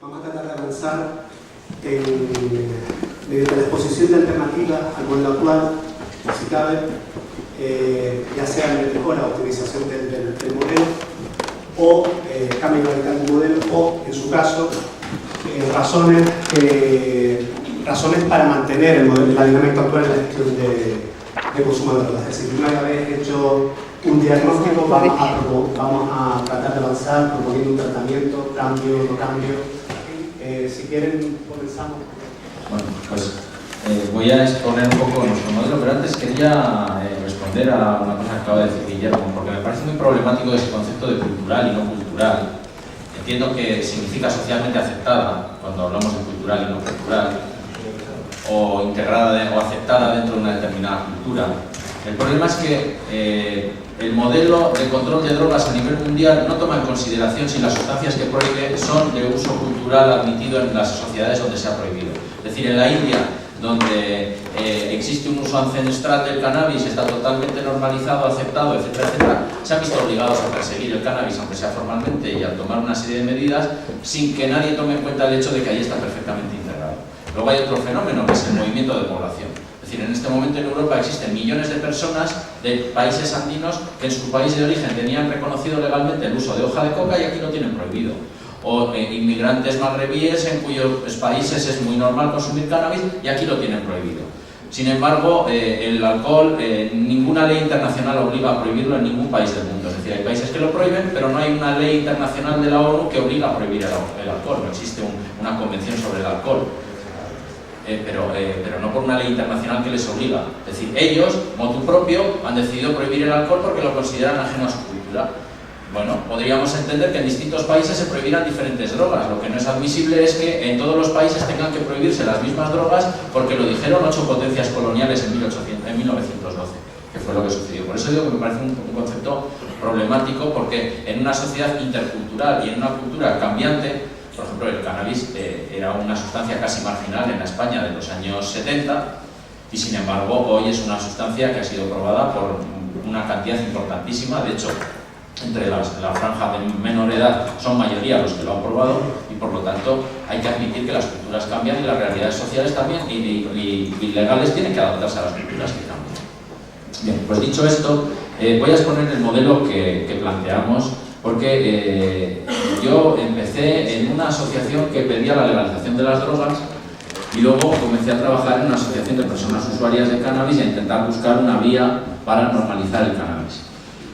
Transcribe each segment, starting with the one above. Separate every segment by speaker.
Speaker 1: Vamos a tratar de avanzar mediante la exposición de alternativas al modelo actual, si cabe, ya sea mejora o optimización del modelo, o cambio radical del modelo, o, en su caso, razones para mantener la dinámica actual en la gestión de consumo de drogas. Es decir, una vez hecho un diagnóstico, vamos a tratar de avanzar proponiendo un tratamiento, cambio, no cambio. Si quieren, comenzamos.
Speaker 2: Bueno, pues voy a exponer un poco nuestro modelo, pero antes quería responder a una cosa que acaba de decir Guillermo, porque me parece muy problemático ese concepto de cultural y no cultural. Entiendo que significa socialmente aceptada, cuando hablamos de cultural y no cultural, o integrada o aceptada dentro de una determinada cultura. El problema es que el modelo de control de drogas a nivel mundial no toma en consideración si las sustancias que prohíbe son de uso cultural admitido en las sociedades donde se ha prohibido. Es decir, en la India, donde existe un uso ancestral del cannabis, está totalmente normalizado, aceptado, etcétera, etcétera, se han visto obligados a perseguir el cannabis, aunque sea formalmente, y a tomar una serie de medidas sin que nadie tome en cuenta el hecho de que ahí está perfectamente integrado. Luego hay otro fenómeno, que es el movimiento de población. Es decir, en este momento en Europa existen millones de personas de países andinos que en su país de origen tenían reconocido legalmente el uso de hoja de coca y aquí lo tienen prohibido. O inmigrantes magrebíes en cuyos países es muy normal consumir cannabis y aquí lo tienen prohibido. Sin embargo, el alcohol, ninguna ley internacional obliga a prohibirlo en ningún país del mundo. Es decir, hay países que lo prohíben, pero no hay una ley internacional de la ONU que obliga a prohibir el alcohol. No existe una convención sobre el alcohol. Pero no por una ley internacional que les obliga. Es decir, ellos, motu propio, han decidido prohibir el alcohol porque lo consideran ajeno a su cultura. Bueno, podríamos entender que en distintos países se prohibieran diferentes drogas. Lo que no es admisible es que en todos los países tengan que prohibirse las mismas drogas porque lo dijeron 8 potencias coloniales en 1912, que fue lo que sucedió. Por eso digo que me parece un concepto problemático, porque en una sociedad intercultural y en una cultura cambiante, por ejemplo, el cannabis era una sustancia casi marginal en la España de los años 70 y, sin embargo, hoy es una sustancia que ha sido probada por una cantidad importantísima. De hecho, entre la franja de menor edad son mayoría los que lo han probado y, por lo tanto, hay que admitir que las culturas cambian y las realidades sociales también y legales tienen que adaptarse a las culturas que cambian. Bien, pues dicho esto, voy a exponer el modelo que planteamos, porque yo empecé en una asociación que pedía la legalización de las drogas y luego comencé a trabajar en una asociación de personas usuarias de cannabis y a intentar buscar una vía para normalizar el cannabis.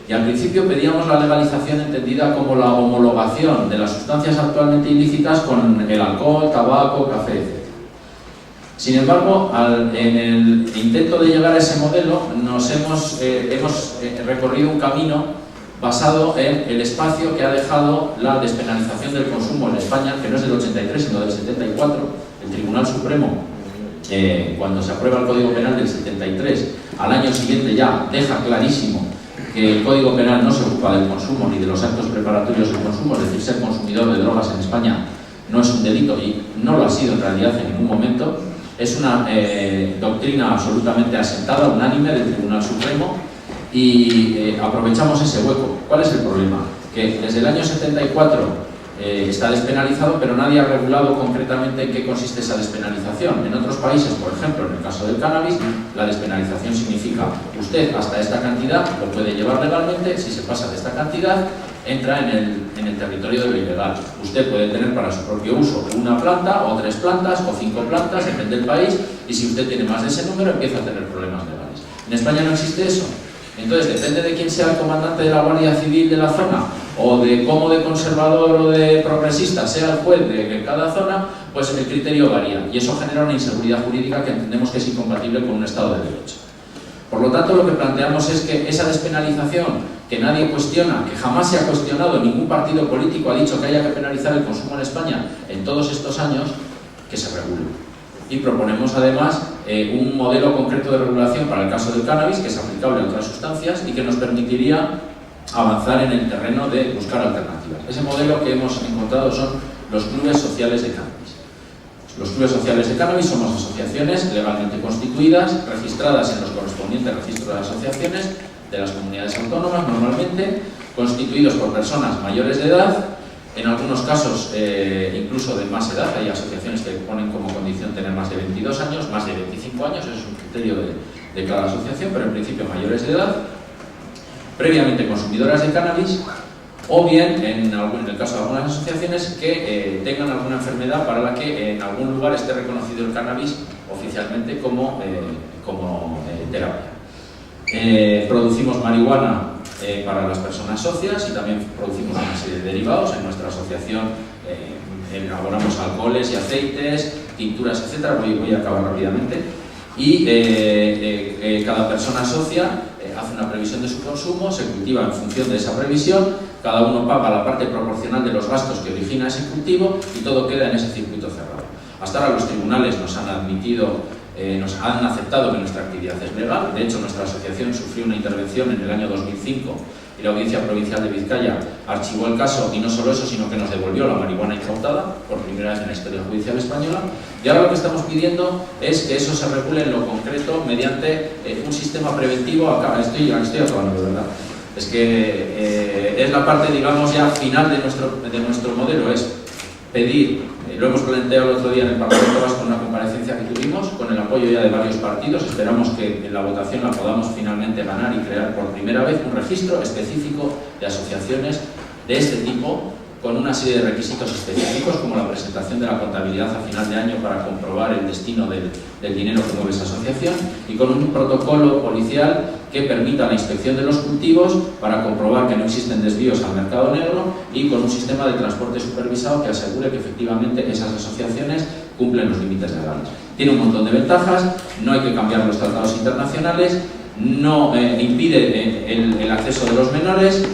Speaker 2: Y al principio pedíamos la legalización entendida como la homologación de las sustancias actualmente ilícitas con el alcohol, tabaco, café, etc. Sin embargo, en el intento de llegar a ese modelo hemos recorrido un camino basado en el espacio que ha dejado la despenalización del consumo en España, que no es del 83, sino del 74. El Tribunal Supremo, cuando se aprueba el Código Penal del 73, al año siguiente ya deja clarísimo que el Código Penal no se ocupa del consumo ni de los actos preparatorios del consumo, es decir, ser consumidor de drogas en España no es un delito y no lo ha sido en realidad en ningún momento. Es una doctrina absolutamente asentada, unánime del Tribunal Supremo, y aprovechamos ese hueco. ¿Cuál es el problema? Que desde el año 74 está despenalizado, pero nadie ha regulado concretamente en qué consiste esa despenalización. En otros países, por ejemplo, en el caso del cannabis, la despenalización significa usted hasta esta cantidad lo puede llevar legalmente, si se pasa de esta cantidad entra en el territorio de lo ilegal. Usted puede tener para su propio uso una planta o 3 plantas o 5 plantas, depende del país, y si usted tiene más de ese número empieza a tener problemas legales. En España no existe eso. Entonces, depende de quién sea el comandante de la Guardia Civil de la zona o de cómo de conservador o de progresista sea el juez de cada zona, pues el criterio varía y eso genera una inseguridad jurídica que entendemos que es incompatible con un Estado de Derecho. Por lo tanto, lo que planteamos es que esa despenalización que nadie cuestiona, que jamás se ha cuestionado, ningún partido político ha dicho que haya que penalizar el consumo en España en todos estos años, que se regule. Y proponemos además un modelo concreto de regulación para el caso del cannabis que es aplicable a otras sustancias y que nos permitiría avanzar en el terreno de buscar alternativas. Ese modelo que hemos encontrado son los clubes sociales de cannabis. Los clubes sociales de cannabis somos asociaciones legalmente constituidas, registradas en los correspondientes registros de asociaciones de las comunidades autónomas normalmente, constituidos por personas mayores de edad En algunos casos, incluso de más edad, hay asociaciones que ponen como condición tener más de 22 años, más de 25 años, eso es un criterio de cada asociación, pero en principio mayores de edad, previamente consumidoras de cannabis, o bien, en el caso de algunas asociaciones, que tengan alguna enfermedad para la que en algún lugar esté reconocido el cannabis oficialmente como terapia. Producimos marihuana para las personas socias y también producimos una serie de derivados. En nuestra asociación elaboramos alcoholes y aceites, tinturas, etc. Voy a acabar rápidamente. Y cada persona socia hace una previsión de su consumo, se cultiva en función de esa previsión, cada uno paga la parte proporcional de los gastos que origina ese cultivo y todo queda en ese circuito cerrado. Hasta ahora los tribunales nos han aceptado que nuestra actividad es legal. De hecho, nuestra asociación sufrió una intervención en el año 2005 y la Audiencia Provincial de Vizcaya archivó el caso, y no solo eso, sino que nos devolvió la marihuana incautada por primera vez en la historia judicial española. Y ahora lo que estamos pidiendo es que eso se regule en lo concreto mediante un sistema preventivo. Estoy acabando, de verdad. Es que es la parte, digamos, ya final de nuestro modelo, es pedir, lo hemos planteado el otro día en el Parlamento Vasco en una comparecencia que tuvimos, con el apoyo ya de varios partidos. Esperamos que en la votación la podamos finalmente ganar y crear por primera vez un registro específico de asociaciones de este tipo, con una serie de requisitos específicos, como la presentación de la contabilidad a final de año para comprobar el destino del dinero que mueve esa asociación, y con un protocolo policial que permita la inspección de los cultivos para comprobar que no existen desvíos al mercado negro, y con un sistema de transporte supervisado que asegure que efectivamente esas asociaciones cumplen los límites legales. Tiene un montón de ventajas: no hay que cambiar los tratados internacionales, no impide el acceso de los menores,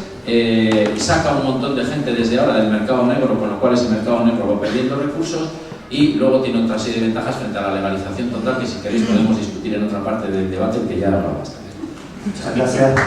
Speaker 2: saca un montón de gente desde ahora del mercado negro, con lo cual ese mercado negro va perdiendo recursos, y luego tiene otra serie de ventajas frente a la legalización total, que si queréis podemos discutir en otra parte del debate, que ya hablaba bastante.
Speaker 1: Muchas gracias.